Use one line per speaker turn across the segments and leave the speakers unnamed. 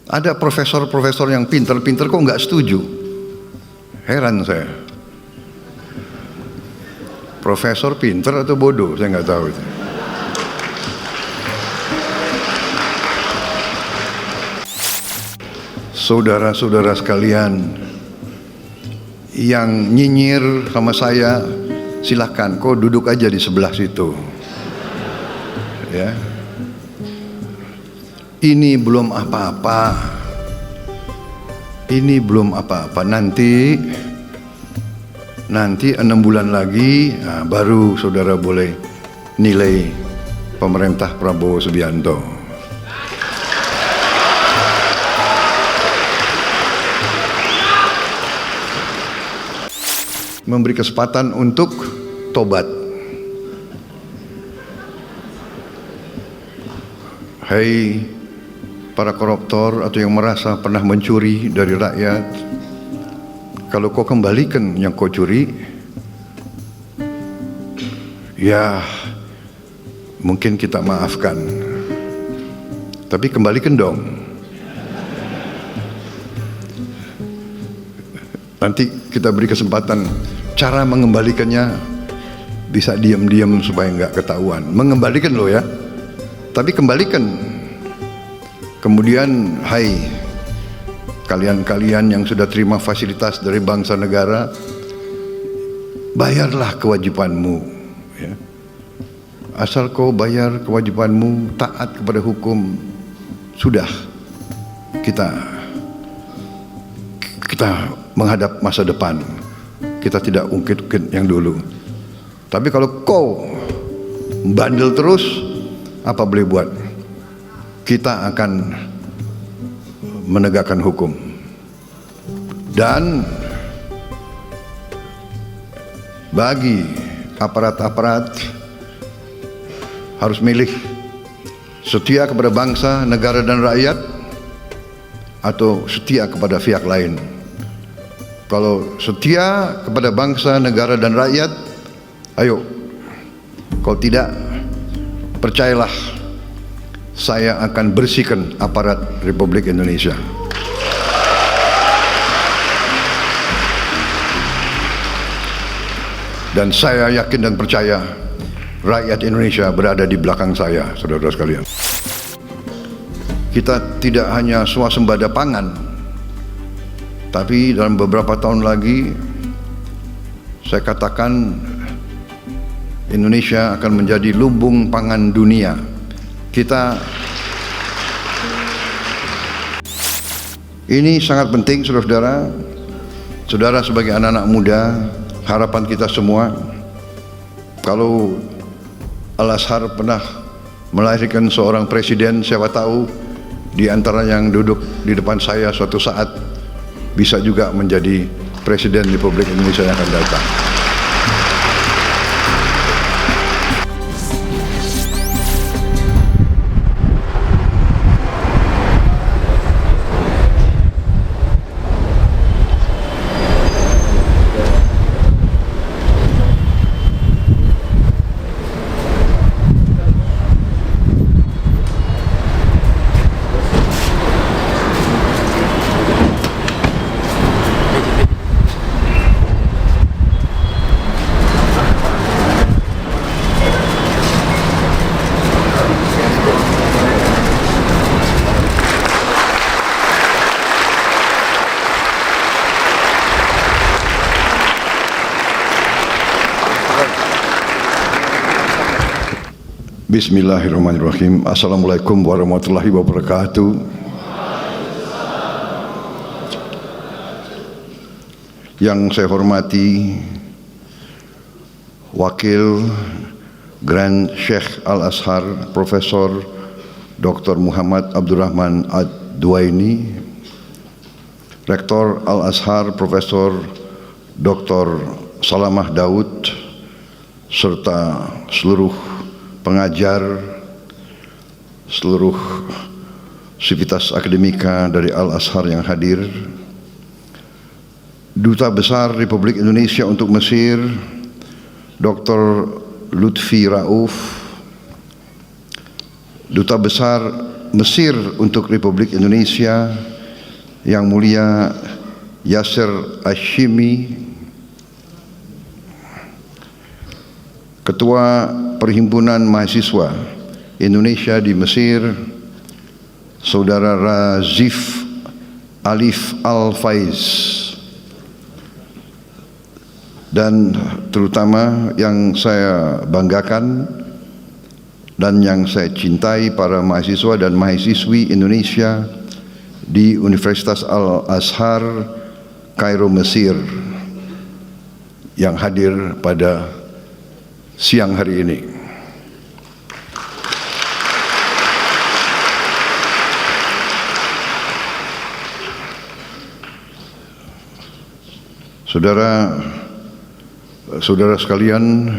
Ada profesor-profesor yang pinter-pinter kok nggak setuju. Heran saya. Profesor pinter atau bodoh, saya nggak tahu itu. Saudara-saudara sekalian yang nyinyir sama saya, silahkan, kok duduk aja di sebelah situ. Ya. Ini belum apa-apa. Ini belum apa-apa. Nanti 6 bulan lagi, baru saudara boleh nilai pemerintah Prabowo Subianto. Memberi kesempatan untuk tobat. Hai para koruptor atau yang merasa pernah mencuri dari rakyat, kalau kau kembalikan yang kau curi, ya mungkin kita maafkan, tapi kembalikan dong. Nanti kita beri kesempatan. Cara mengembalikannya bisa diam-diam supaya nggak ketahuan. Mengembalikan loh ya, tapi kembalikan. Kemudian, hai kalian-kalian yang sudah terima fasilitas dari bangsa negara, bayarlah kewajibanmu. Ya. Asal kau bayar kewajibanmu, taat kepada hukum, sudah kita menghadap masa depan. Kita tidak ungkit-ungkit yang dulu. Tapi kalau kau bandel terus, apa boleh buat? Kita akan menegakkan hukum. Dan bagi aparat-aparat harus milih setia kepada bangsa, negara dan rakyat, atau setia kepada pihak lain. Kalau setia kepada bangsa, negara dan rakyat, ayo. Kalau tidak, percayalah, saya akan bersihkan aparat Republik Indonesia. Dan saya yakin dan percaya rakyat Indonesia berada di belakang saya, saudara-saudara sekalian. Kita tidak hanya swasembada pangan, tapi dalam beberapa tahun lagi saya katakan Indonesia akan menjadi lumbung pangan dunia. Ini sangat penting, saudara-saudara. Saudara sebagai anak-anak muda, harapan kita semua, kalau Al-Azhar pernah melahirkan seorang presiden, siapa tahu di antara yang duduk di depan saya suatu saat bisa juga menjadi Presiden Republik Indonesia yang akan datang. Bismillahirrahmanirrahim. Assalamualaikum warahmatullahi wabarakatuh. Yang saya hormati Wakil Grand Sheikh Al-Azhar Profesor Dr. Muhammad Abdurrahman Ad-Duaini, Rektor Al-Azhar Profesor Dr. Salamah Daud, serta seluruh pengajar, seluruh sivitas akademika dari Al-Azhar yang hadir, Duta Besar Republik Indonesia untuk Mesir Dr. Lutfi Rauf, Duta Besar Mesir untuk Republik Indonesia, Yang Mulia Yasser Hashimi, Ketua Perhimpunan Mahasiswa Indonesia di Mesir, Saudara Razif Alif Al-Faiz, dan terutama yang saya banggakan dan yang saya cintai, para mahasiswa dan mahasiswi Indonesia di Universitas Al-Azhar Kairo, Mesir, yang hadir pada siang hari ini. Saudara sekalian,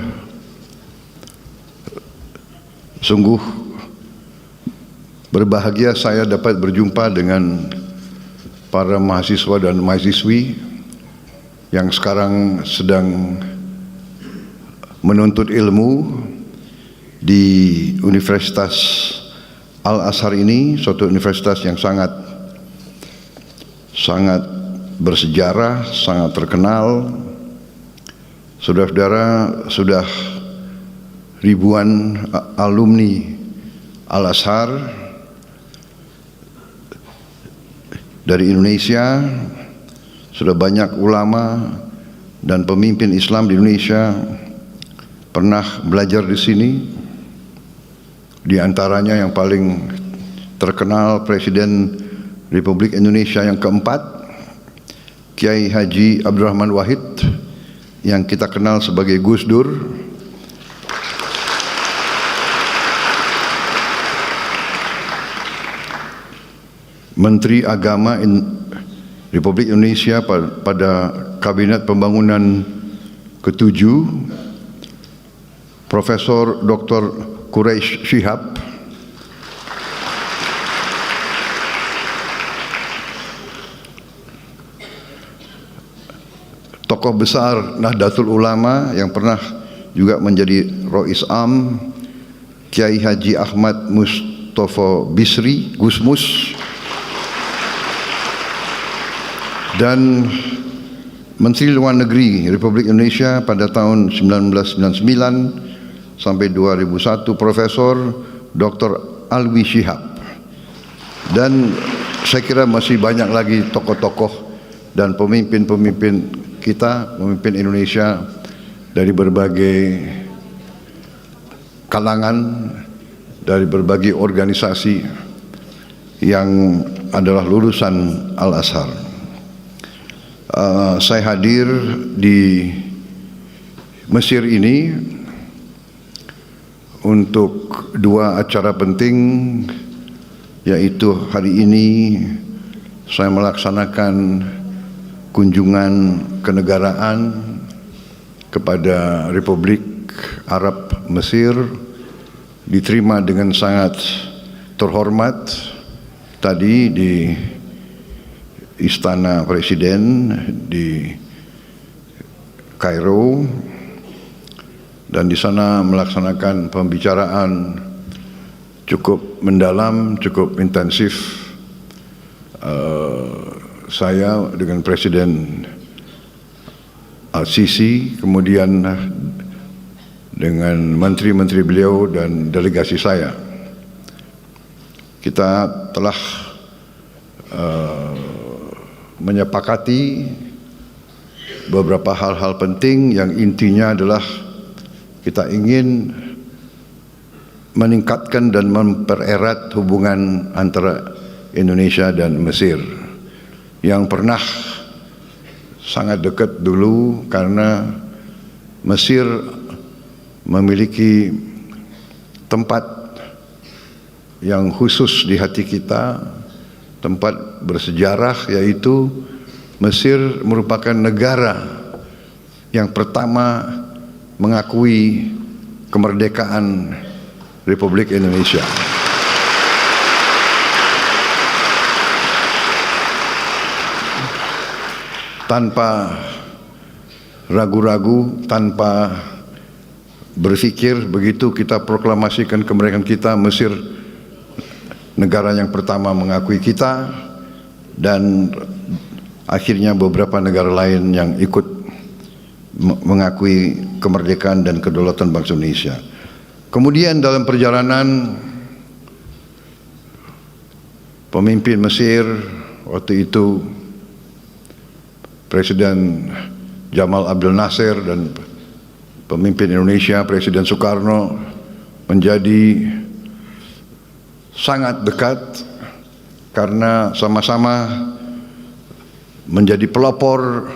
sungguh berbahagia saya dapat berjumpa dengan para mahasiswa dan mahasiswi yang sekarang sedang menuntut ilmu di Universitas Al-Azhar ini, suatu universitas yang sangat bersejarah, sangat terkenal. Saudara-saudara, sudah ribuan alumni Al-Azhar dari Indonesia, sudah banyak ulama dan pemimpin Islam di Indonesia pernah belajar di sini. Di antaranya yang paling terkenal Presiden Republik Indonesia yang keempat, Kiai Haji Abdurrahman Wahid, yang kita kenal sebagai Gus Dur. Menteri Agama Republik Indonesia pada Kabinet Pembangunan ke-7, Profesor Dr. Quraish Shihab, tokoh besar Nahdlatul Ulama yang pernah juga menjadi Rois Am, Kiai Haji Ahmad Mustafa Bisri, Gusmus, dan Menteri Luar Negeri Republik Indonesia pada tahun 1999 sampai 2001, Profesor Dr. Alwi Shihab. Dan saya kira masih banyak lagi tokoh-tokoh dan pemimpin-pemimpin kita, pemimpin Indonesia dari berbagai kalangan, dari berbagai organisasi yang adalah lulusan Al-Azhar. Saya hadir di Mesir ini untuk dua acara penting, yaitu hari ini saya melaksanakan kunjungan kenegaraan kepada Republik Arab Mesir, diterima dengan sangat terhormat tadi di Istana Presiden di Kairo, dan di sana melaksanakan pembicaraan cukup mendalam, cukup intensif. Saya dengan Presiden Al-Sisi, kemudian dengan menteri-menteri beliau dan delegasi saya. Kita telah menyepakati beberapa hal-hal penting yang intinya adalah kita ingin meningkatkan dan mempererat hubungan antara Indonesia dan Mesir yang pernah sangat dekat dulu, karena Mesir memiliki tempat yang khusus di hati kita, tempat bersejarah, yaitu Mesir merupakan negara yang pertama mengakui kemerdekaan Republik Indonesia. Tanpa ragu-ragu, tanpa berpikir, begitu kita proklamasikan kemerdekaan kita, Mesir negara yang pertama mengakui kita, dan akhirnya beberapa negara lain yang ikut mengakui kemerdekaan dan kedaulatan bangsa Indonesia. Kemudian dalam perjalanan, pemimpin Mesir waktu itu Presiden Jamal Abdel Nasser dan pemimpin Indonesia Presiden Soekarno menjadi sangat dekat karena sama-sama menjadi pelopor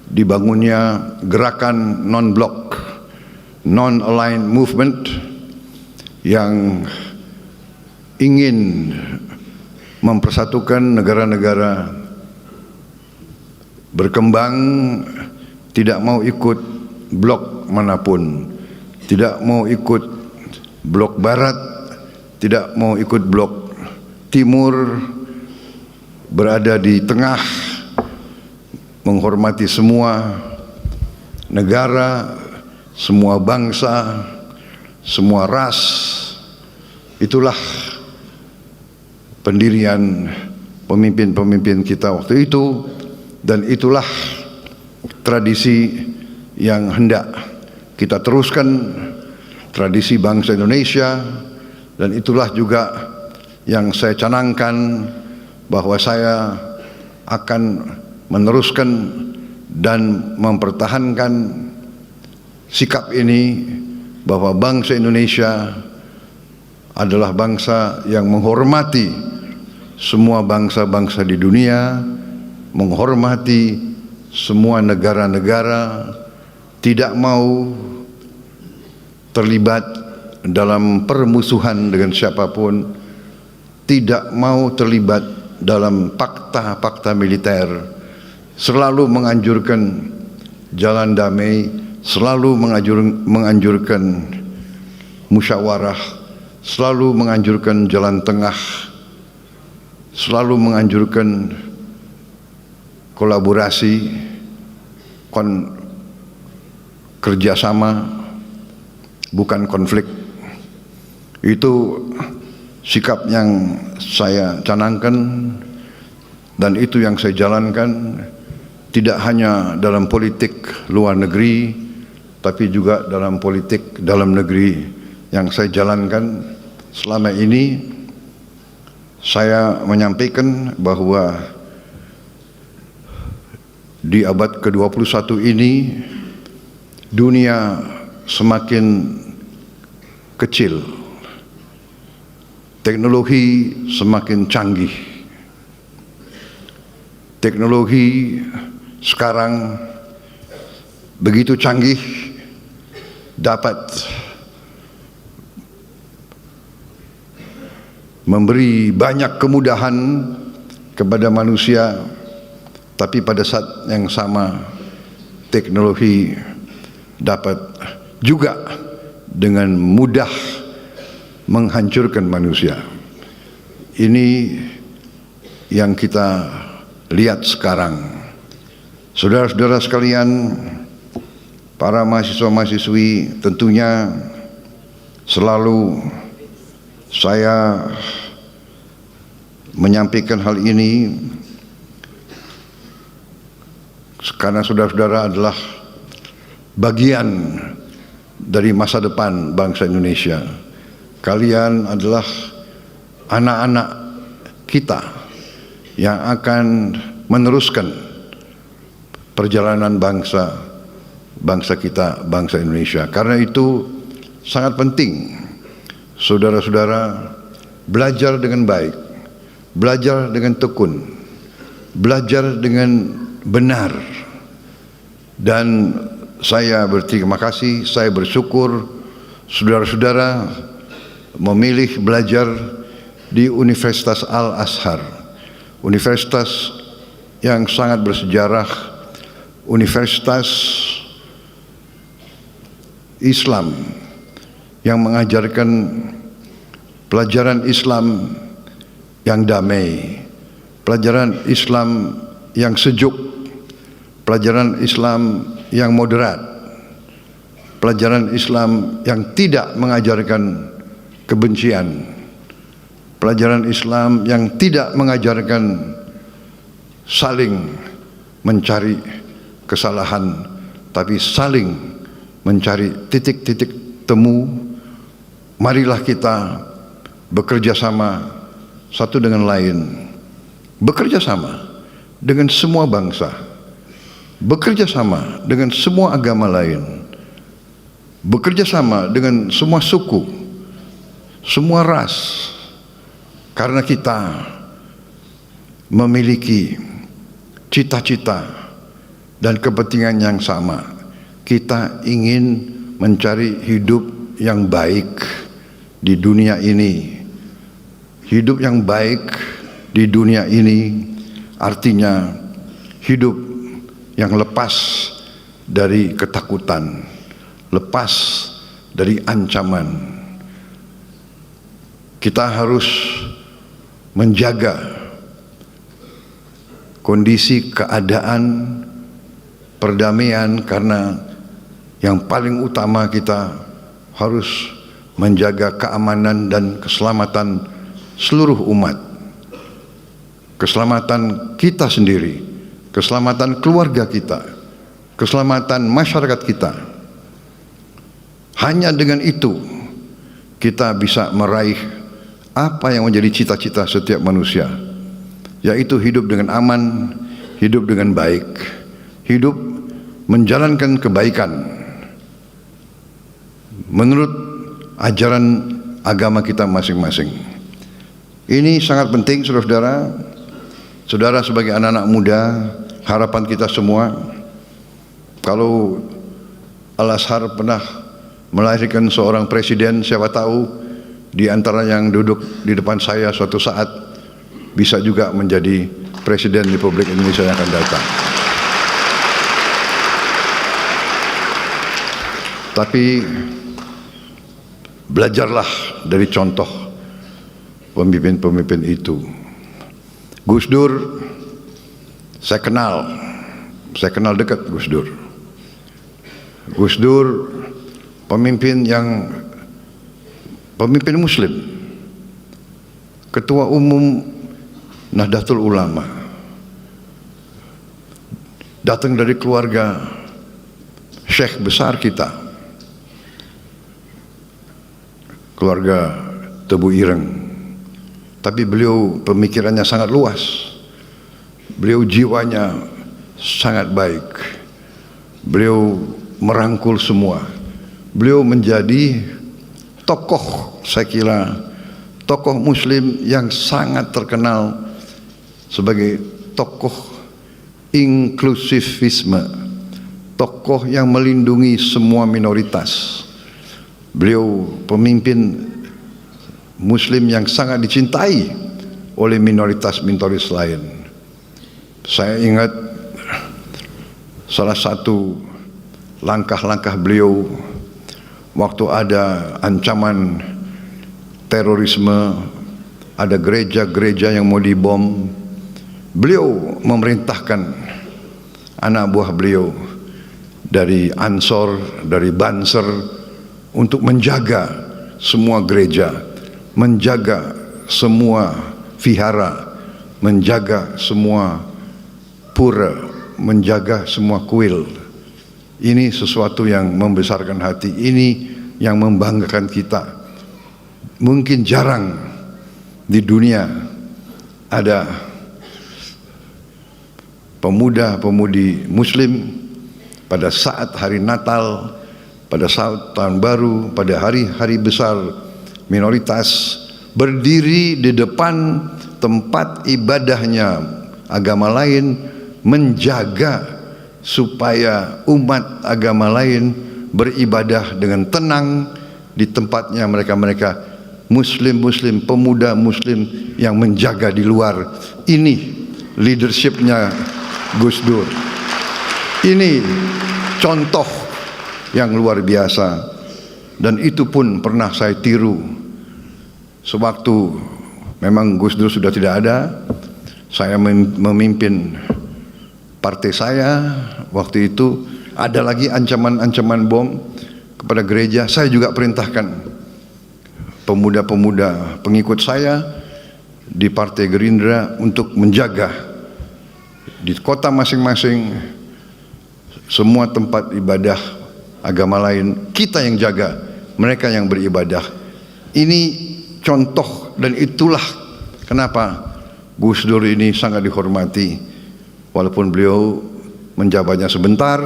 dibangunnya gerakan non-blok, non-aligned movement yang ingin mempersatukan negara-negara berkembang, tidak mau ikut blok manapun, tidak mau ikut blok barat, tidak mau ikut blok timur, berada di tengah, menghormati semua negara, semua bangsa, semua ras. Itulah pendirian pemimpin-pemimpin kita waktu itu, dan itulah tradisi yang hendak kita teruskan, tradisi bangsa Indonesia, dan itulah juga yang saya canangkan bahwa saya akan meneruskan dan mempertahankan sikap ini, bahwa bangsa Indonesia adalah bangsa yang menghormati semua bangsa-bangsa di dunia, menghormati semua negara-negara, tidak mau terlibat dalam permusuhan dengan siapapun, tidak mau terlibat dalam fakta-fakta militer, selalu menganjurkan jalan damai, selalu menganjurkan musyawarah, selalu menganjurkan jalan tengah, selalu menganjurkan kolaborasi, kerjasama, bukan konflik. Itu sikap yang saya canangkan, dan itu yang saya jalankan, tidak hanya dalam politik luar negeri, tapi juga dalam politik dalam negeri yang saya jalankan selama ini. Saya menyampaikan bahwa di abad ke-21 ini dunia semakin kecil, teknologi semakin canggih. Teknologi sekarang begitu canggih, dapat memberi banyak kemudahan kepada manusia, tapi pada saat yang sama teknologi dapat juga dengan mudah menghancurkan manusia. Ini yang kita lihat sekarang. Saudara-saudara sekalian, para mahasiswa-mahasiswi, tentunya selalu saya menyampaikan hal ini karena saudara-saudara adalah bagian dari masa depan bangsa Indonesia. Kalian adalah anak-anak kita yang akan meneruskan perjalanan bangsa kita, bangsa Indonesia. Karena itu sangat penting saudara-saudara belajar dengan baik, belajar dengan tekun, belajar dengan benar. Dan saya berterima kasih, saya bersyukur saudara-saudara memilih belajar di Universitas Al-Azhar, universitas yang sangat bersejarah, universitas Islam yang mengajarkan pelajaran Islam yang damai, pelajaran Islam yang sejuk, pelajaran Islam yang moderat, pelajaran Islam yang tidak mengajarkan kebencian, pelajaran Islam yang tidak mengajarkan saling mencari kesalahan, tapi saling mencari titik-titik temu. Marilah kita bekerja sama satu dengan lain, bekerja sama dengan semua bangsa, bekerja sama dengan semua agama lain, bekerja sama dengan semua suku, semua ras, karena kita memiliki cita-cita dan kepentingan yang sama. Kita ingin mencari hidup yang baik di dunia ini. Hidup yang baik di dunia ini artinya hidup yang lepas dari ketakutan, lepas dari ancaman. Kita harus menjaga kondisi keadaan perdamaian, karena yang paling utama kita harus menjaga keamanan dan keselamatan seluruh umat, keselamatan kita sendiri, keselamatan keluarga kita, keselamatan masyarakat kita. Hanya dengan itu kita bisa meraih apa yang menjadi cita-cita setiap manusia, yaitu hidup dengan aman, hidup dengan baik, hidup menjalankan kebaikan menurut ajaran agama kita masing-masing. Ini sangat penting, saudara-saudara. Saudara sebagai anak-anak muda, harapan kita semua, kalau Al-Azhar pernah melahirkan seorang presiden, siapa tahu di antara yang duduk di depan saya suatu saat bisa juga menjadi Presiden Republik Indonesia yang akan datang. Tapi belajarlah dari contoh pemimpin-pemimpin itu. Gus Dur, saya kenal dekat Gus Dur. Gus Dur pemimpin Muslim, Ketua Umum Nahdlatul Ulama, datang dari keluarga syekh besar kita, keluarga Tebu Ireng. Tapi beliau pemikirannya sangat luas, beliau jiwanya sangat baik, beliau merangkul semua. Beliau menjadi tokoh, saya kira tokoh Muslim yang sangat terkenal sebagai tokoh inklusivisme, tokoh yang melindungi semua minoritas. Beliau pemimpin Muslim yang sangat dicintai oleh minoritas-minoritas lain. Saya ingat salah satu langkah-langkah beliau waktu ada ancaman terorisme, ada gereja-gereja yang mau dibom. Beliau memerintahkan anak buah beliau dari Ansor, dari Banser, untuk menjaga semua gereja, menjaga semua vihara, menjaga semua pura, menjaga semua kuil. Ini sesuatu yang membesarkan hati, ini yang membanggakan kita. Mungkin jarang di dunia ada pemuda-pemudi Muslim pada saat hari Natal, pada saat Tahun Baru, pada hari-hari besar minoritas, berdiri di depan tempat ibadahnya agama lain, menjaga supaya umat agama lain beribadah dengan tenang di tempatnya mereka Muslim-Muslim, pemuda Muslim yang menjaga di luar. Ini leadershipnya Gus Dur. Ini contoh yang luar biasa, dan itu pun pernah saya tiru. Sewaktu memang Gus Dur sudah tidak ada, saya memimpin partai saya. Waktu itu ada lagi ancaman-ancaman bom kepada gereja. Saya juga perintahkan pemuda-pemuda pengikut saya di Partai Gerindra untuk menjaga di kota masing-masing semua tempat ibadah agama lain, kita yang jaga, mereka yang beribadah. Ini contoh, dan itulah kenapa Gus Dur ini sangat dihormati. Walaupun beliau menjabatnya sebentar,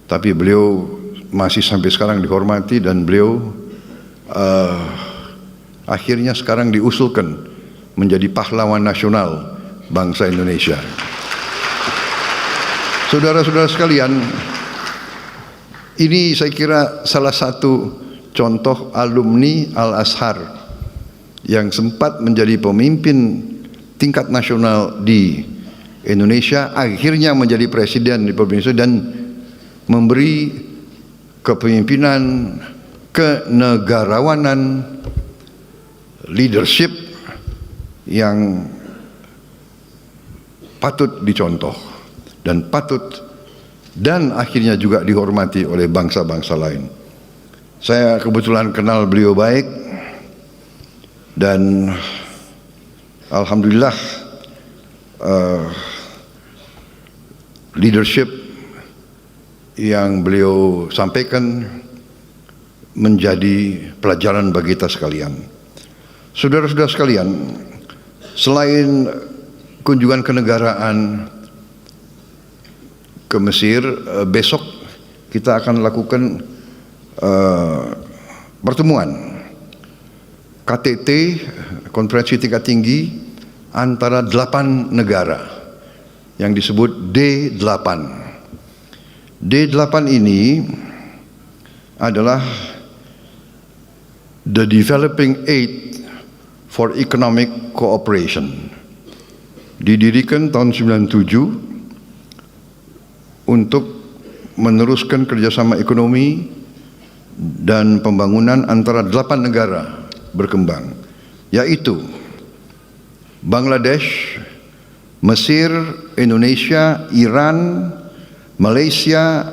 tapi beliau masih sampai sekarang dihormati, dan beliau akhirnya sekarang diusulkan menjadi pahlawan nasional bangsa Indonesia. Saudara-saudara sekalian, ini saya kira salah satu contoh alumni Al-Azhar yang sempat menjadi pemimpin tingkat nasional di Indonesia, akhirnya menjadi presiden di Indonesia dan memberi kepemimpinan, kenegarawanan, leadership yang patut dicontoh dan dan akhirnya juga dihormati oleh bangsa-bangsa lain. Saya kebetulan kenal beliau baik, dan alhamdulillah leadership yang beliau sampaikan menjadi pelajaran bagi kita sekalian. Saudara-saudara sekalian, selain kunjungan kenegaraan ke Mesir, besok kita akan lakukan pertemuan KTT, konferensi tingkat tinggi antara 8 negara yang disebut D8. D8 ini adalah the Developing Aid for Economic Cooperation. Didirikan tahun 97 untuk meneruskan kerjasama ekonomi dan pembangunan antara 8 negara berkembang, yaitu Bangladesh, Mesir, Indonesia, Iran, Malaysia,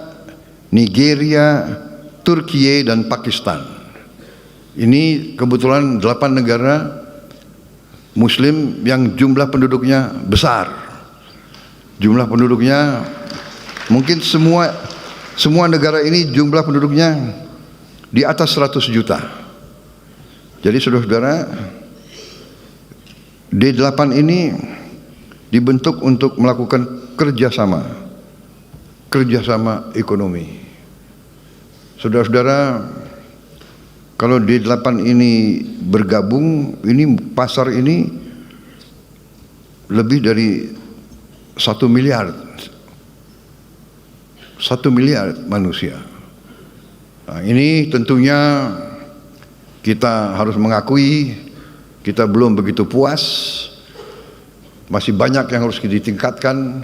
Nigeria, Turki dan Pakistan. Ini kebetulan 8 negara Muslim yang jumlah penduduknya besar. Jumlah penduduknya mungkin semua negara ini jumlah penduduknya di atas 100 juta. Jadi saudara-saudara, D8 ini dibentuk untuk melakukan kerjasama ekonomi. Saudara-saudara, kalau D8 ini bergabung, ini pasar ini lebih dari 1 miliar manusia. Nah, ini tentunya kita harus mengakui kita belum begitu puas, masih banyak yang harus ditingkatkan,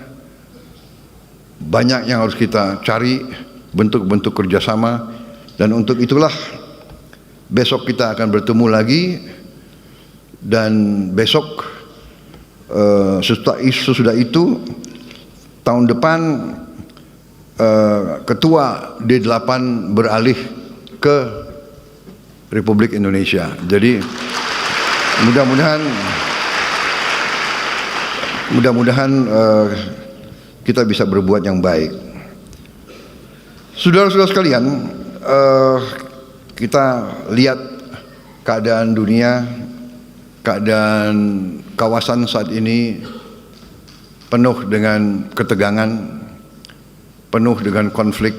banyak yang harus kita cari bentuk-bentuk kerjasama, dan untuk itulah besok kita akan bertemu lagi, dan besok sesudah itu tahun depan ketua D8 beralih ke Republik Indonesia. Jadi mudah-mudahan kita bisa berbuat yang baik. Saudara-saudara sekalian, kita lihat keadaan dunia, keadaan kawasan saat ini penuh dengan ketegangan, penuh dengan konflik,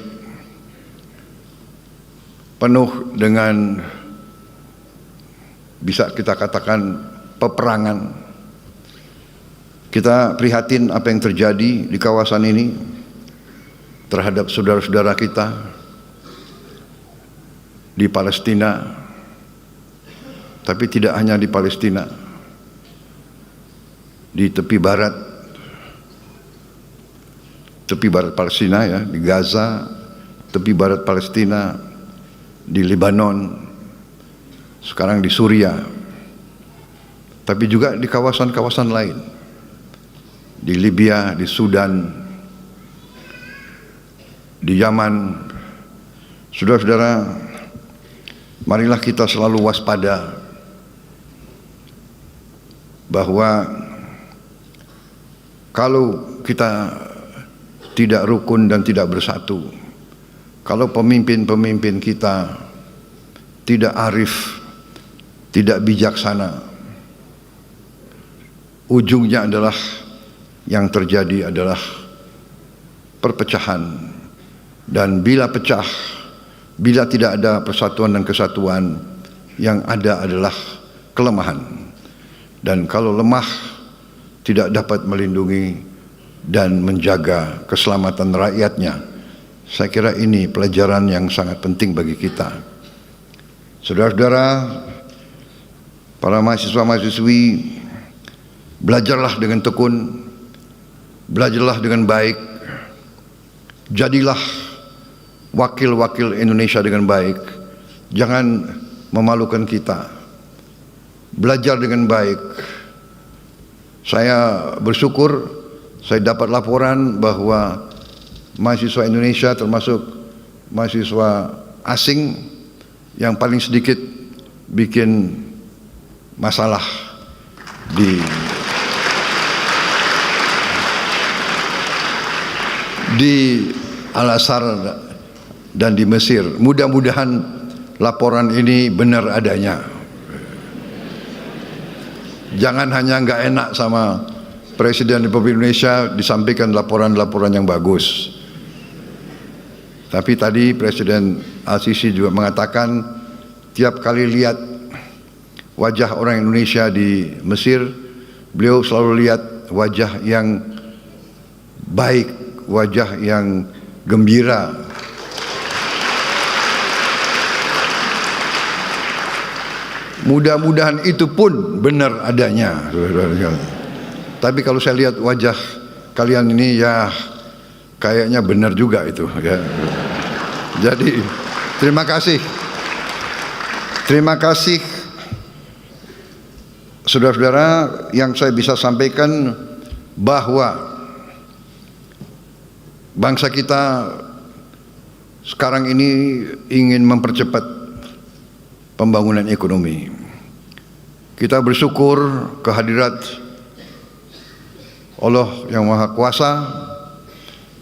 penuh dengan bisa kita katakan peperangan. Kita prihatin apa yang terjadi di kawasan ini terhadap saudara-saudara kita di Palestina, tapi tidak hanya di Palestina, di tepi barat Palestina, ya, di Gaza, tepi barat Palestina, di Lebanon, sekarang di Suriah, tapi juga di kawasan-kawasan lain, di Libya, di Sudan, di Yaman. Saudara-saudara, marilah kita selalu waspada bahwa kalau kita tidak rukun dan tidak bersatu, kalau pemimpin-pemimpin kita tidak arif, tidak bijaksana, ujungnya adalah yang terjadi adalah perpecahan. Dan bila pecah, bila tidak ada persatuan dan kesatuan, yang ada adalah kelemahan. Dan kalau lemah, tidak dapat melindungi dan menjaga keselamatan rakyatnya. Saya kira ini pelajaran yang sangat penting bagi kita. Saudara-saudara, para mahasiswa-mahasiswi, belajarlah dengan tekun, belajarlah dengan baik, jadilah wakil-wakil Indonesia dengan baik. Jangan memalukan kita. Belajar dengan baik. Saya bersyukur saya dapat laporan bahwa mahasiswa Indonesia termasuk mahasiswa asing yang paling sedikit bikin masalah di Al-Azhar dan di Mesir. Mudah-mudahan laporan ini benar adanya. Jangan hanya nggak enak sama Presiden Republik Indonesia disampaikan laporan-laporan yang bagus. Tapi tadi Presiden Al-Sisi juga mengatakan tiap kali lihat wajah orang Indonesia di Mesir, beliau selalu lihat wajah yang baik, wajah yang gembira. Mudah-mudahan itu pun benar adanya. Tapi kalau saya lihat wajah kalian ini, ya kayaknya benar juga itu ya. Jadi terima kasih saudara-saudara. Yang saya bisa sampaikan bahwa bangsa kita sekarang ini ingin mempercepat pembangunan ekonomi. Kita bersyukur kehadirat Allah yang Maha Kuasa,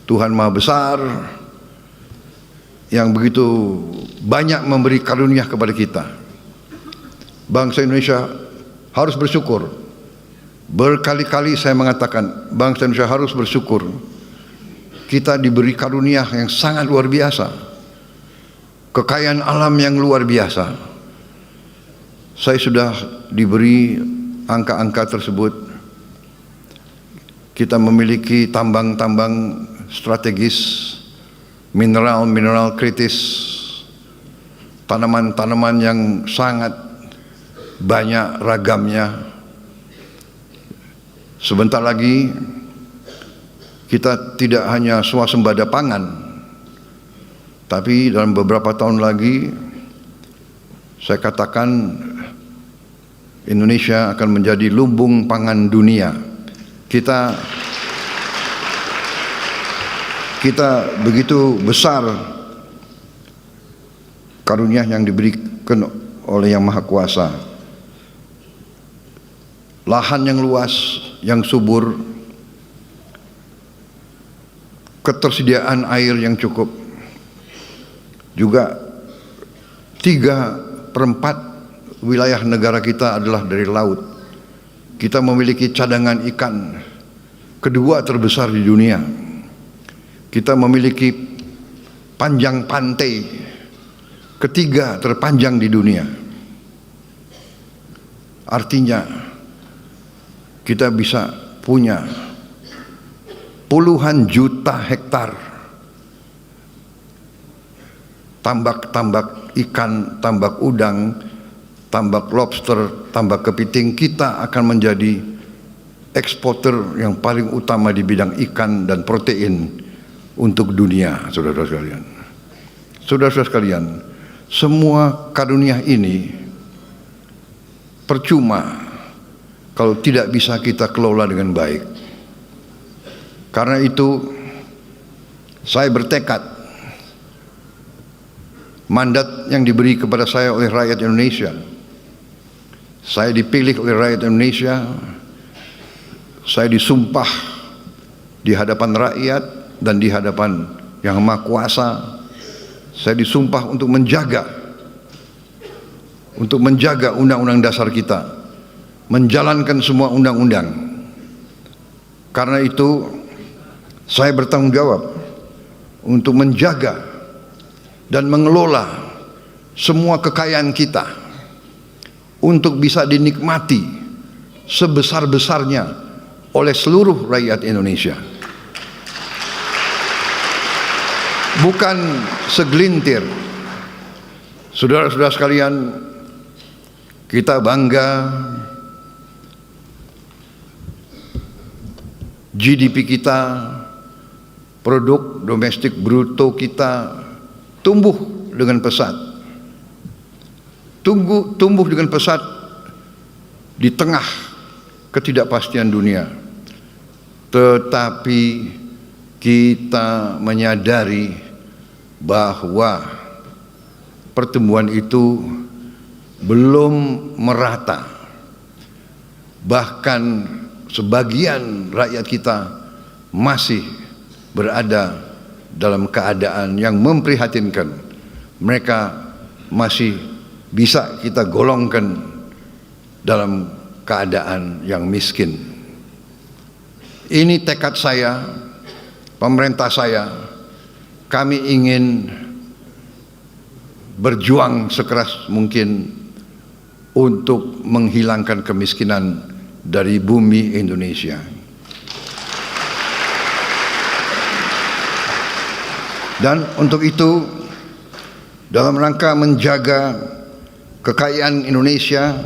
Tuhan Maha Besar, yang begitu banyak memberi karunia kepada kita. Bangsa Indonesia harus bersyukur. Berkali-kali saya mengatakan, bangsa Indonesia harus bersyukur. Kita diberi karunia yang sangat luar biasa, kekayaan alam yang luar biasa. Saya sudah diberi angka-angka tersebut. Kita memiliki tambang-tambang strategis, mineral-mineral kritis, tanaman-tanaman yang sangat banyak ragamnya. Sebentar lagi kita tidak hanya swasembada pangan, tapi dalam beberapa tahun lagi saya katakan Indonesia akan menjadi lumbung pangan dunia. Kita begitu besar karunia yang diberikan oleh Yang Maha Kuasa. Lahan yang luas, yang subur, ketersediaan air yang cukup, juga 3/4 wilayah negara kita adalah dari laut. Kita memiliki cadangan ikan kedua terbesar di dunia. Kita memiliki panjang pantai ketiga terpanjang di dunia. Artinya kita bisa punya puluhan juta hektar tambak-tambak ikan, tambak udang, tambak lobster, tambak kepiting. Kita akan menjadi eksporter yang paling utama di bidang ikan dan protein untuk dunia, saudara-saudara sekalian. Saudara-saudara sekalian, semua karunia ini percuma kalau tidak bisa kita kelola dengan baik. Karena itu saya bertekad, mandat yang diberi kepada saya oleh rakyat Indonesia, saya dipilih oleh rakyat Indonesia saya disumpah di hadapan rakyat dan di hadapan Yang Maha Kuasa, saya disumpah untuk menjaga undang-undang dasar kita, menjalankan semua undang-undang. Karena itu saya bertanggung jawab untuk menjaga dan mengelola semua kekayaan kita untuk bisa dinikmati sebesar-besarnya oleh seluruh rakyat Indonesia. Bukan segelintir. Saudara-saudara sekalian, kita bangga GDP kita, produk domestik bruto kita tumbuh dengan pesat. Tumbuh dengan pesat di tengah ketidakpastian dunia. Tetapi kita menyadari bahwa pertumbuhan itu belum merata. Bahkan sebagian rakyat kita masih berada dalam keadaan yang memprihatinkan. Mereka masih bisa kita golongkan dalam keadaan yang miskin. Ini tekad saya, pemerintah saya. Kami ingin berjuang sekeras mungkin untuk menghilangkan kemiskinan dari bumi Indonesia. Dan untuk itu, dalam rangka menjaga kekayaan Indonesia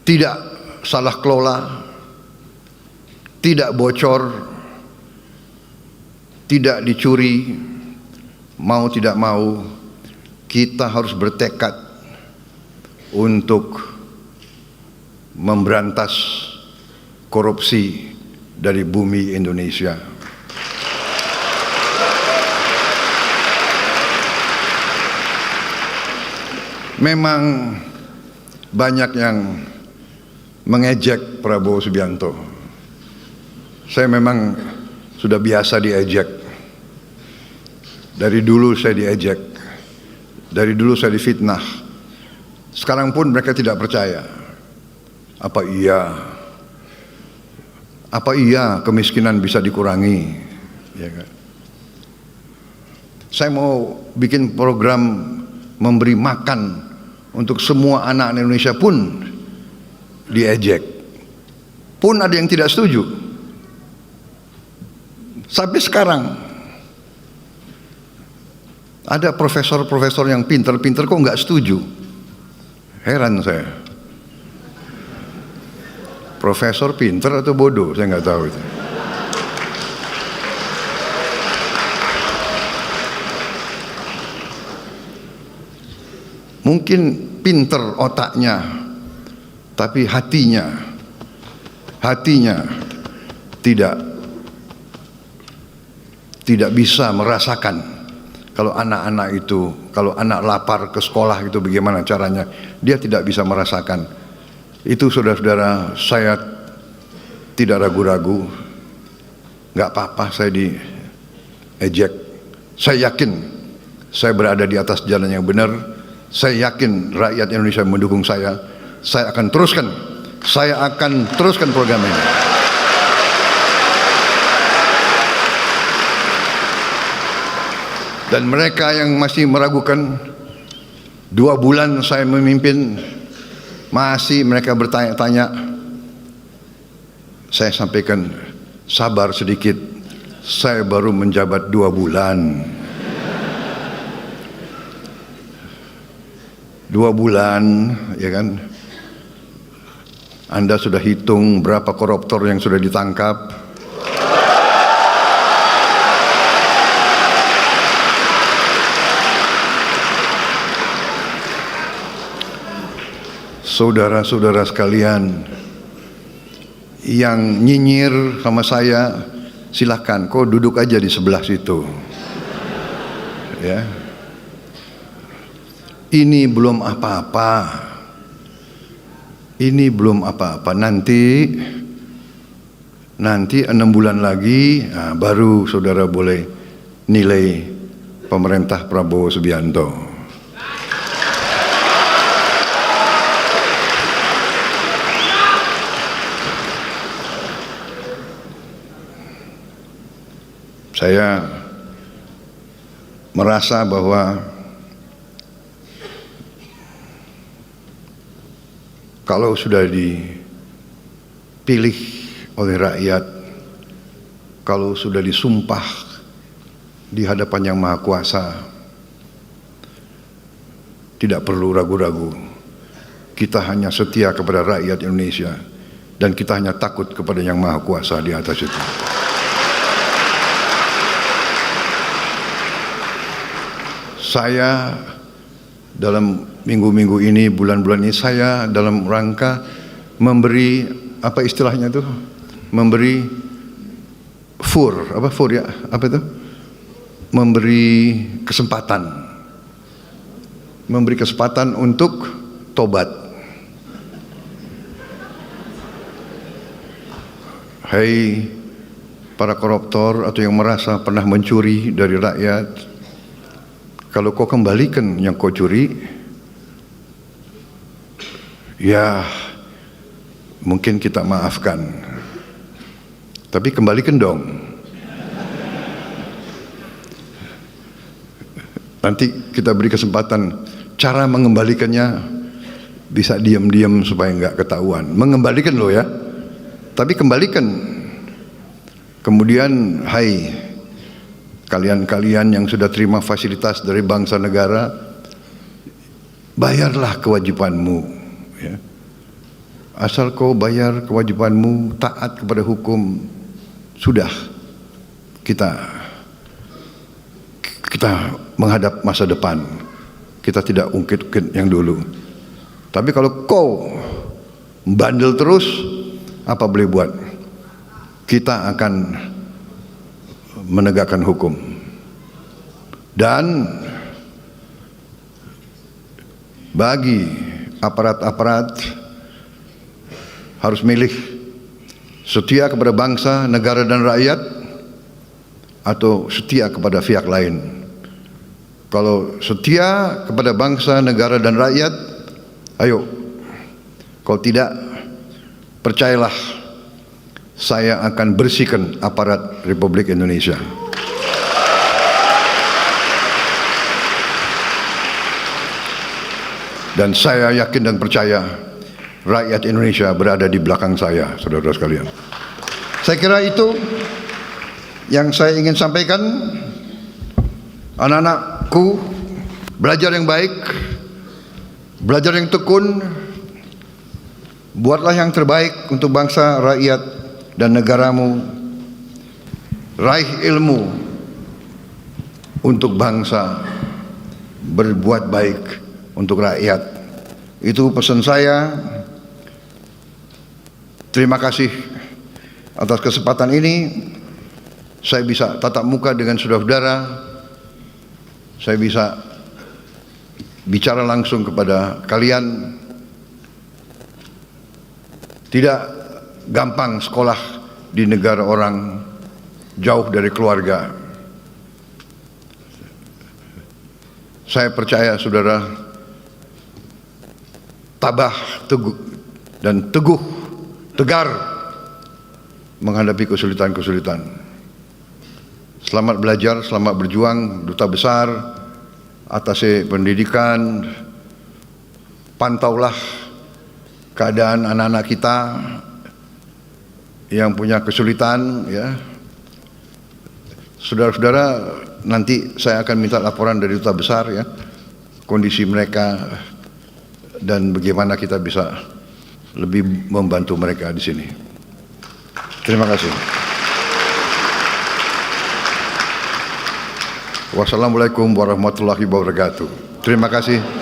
tidak salah kelola, tidak bocor, tidak dicuri, mau tidak mau kita harus bertekad untuk memberantas korupsi dari bumi Indonesia. Memang banyak yang mengejek Prabowo Subianto. Saya memang sudah biasa diejek. Dari dulu saya diejek. Dari dulu saya difitnah. Sekarang pun mereka tidak percaya. Apa iya kemiskinan bisa dikurangi? Ya kan? Saya mau bikin program memberi makan untuk semua anak Indonesia pun diejek. Pun ada yang tidak setuju. Sampai sekarang ada profesor-profesor yang pinter-pinter kok nggak setuju. Heran saya. Profesor pinter atau bodoh, saya nggak tahu itu. Mungkin pinter otaknya, tapi hatinya tidak bisa merasakan. Kalau anak-anak itu, kalau anak lapar ke sekolah itu bagaimana caranya, dia tidak bisa merasakan. Itu saudara-saudara, saya tidak ragu-ragu. Gak apa-apa saya diejek. Saya yakin saya berada di atas jalan yang benar. Saya yakin rakyat Indonesia mendukung saya. Saya akan teruskan program ini. Dan mereka yang masih meragukan, 2 bulan saya memimpin, masih mereka bertanya-tanya, saya sampaikan, sabar sedikit, saya baru menjabat 2 bulan. 2 bulan, ya kan? Anda sudah hitung berapa koruptor yang sudah ditangkap? Saudara-saudara sekalian yang nyinyir sama saya, silahkan, kau duduk aja di sebelah situ. Ya. Ini belum apa-apa. ini belum apa-apa. Nanti 6 bulan lagi baru saudara boleh nilai pemerintah Prabowo Subianto. Saya merasa bahwa kalau sudah dipilih oleh rakyat, kalau sudah disumpah di hadapan Yang Maha Kuasa, tidak perlu ragu-ragu. Kita hanya setia kepada rakyat Indonesia dan kita hanya takut kepada Yang Maha Kuasa di atas itu. Saya dalam minggu-minggu ini, bulan-bulan ini, saya dalam rangka memberi, apa istilahnya itu, memberi memberi kesempatan untuk tobat. Hai para koruptor atau yang merasa pernah mencuri dari rakyat, kalau kau kembalikan yang kau curi, ya mungkin kita maafkan. Tapi kembalikan dong. Nanti kita beri kesempatan. Cara mengembalikannya bisa diam-diam supaya nggak ketahuan. Mengembalikan loh ya. Tapi kembalikan. Kemudian, hai kalian-kalian yang sudah terima fasilitas dari bangsa negara, bayarlah kewajibanmu. Ya. Asal kau bayar kewajibanmu, taat kepada hukum, sudah kita menghadap masa depan. Kita tidak ungkit-ungkit yang dulu. Tapi kalau kau bandel terus, apa boleh buat? Kita akan menegakkan hukum. Dan bagi aparat-aparat harus milih setia kepada bangsa, negara dan rakyat atau setia kepada pihak lain. Kalau setia kepada bangsa, negara dan rakyat, ayo. Kalau tidak, percayalah, saya akan bersihkan aparat Republik Indonesia. Dan saya yakin dan percaya rakyat Indonesia berada di belakang saya, saudara-saudara sekalian. Saya kira itu yang saya ingin sampaikan. Anak-anakku, belajar yang baik, belajar yang tekun, buatlah yang terbaik untuk bangsa, rakyat, dan negaramu. Raih ilmu untuk bangsa, berbuat baik untuk rakyat. Itu pesan saya. Terima kasih atas kesempatan ini. Saya bisa tatap muka dengan saudara-saudara. Saya bisa bicara langsung kepada kalian. Tidak gampang sekolah di negara orang, jauh dari keluarga. Saya percaya saudara tabah, teguh, dan tegar menghadapi kesulitan-kesulitan. Selamat belajar, selamat berjuang, Duta Besar, atase pendidikan. Pantaulah keadaan anak-anak kita yang punya kesulitan, ya. Saudara-saudara, nanti saya akan minta laporan dari Duta Besar, ya, kondisi mereka dan bagaimana kita bisa lebih membantu mereka di sini. Terima kasih. Wassalamualaikum warahmatullahi wabarakatuh. Terima kasih.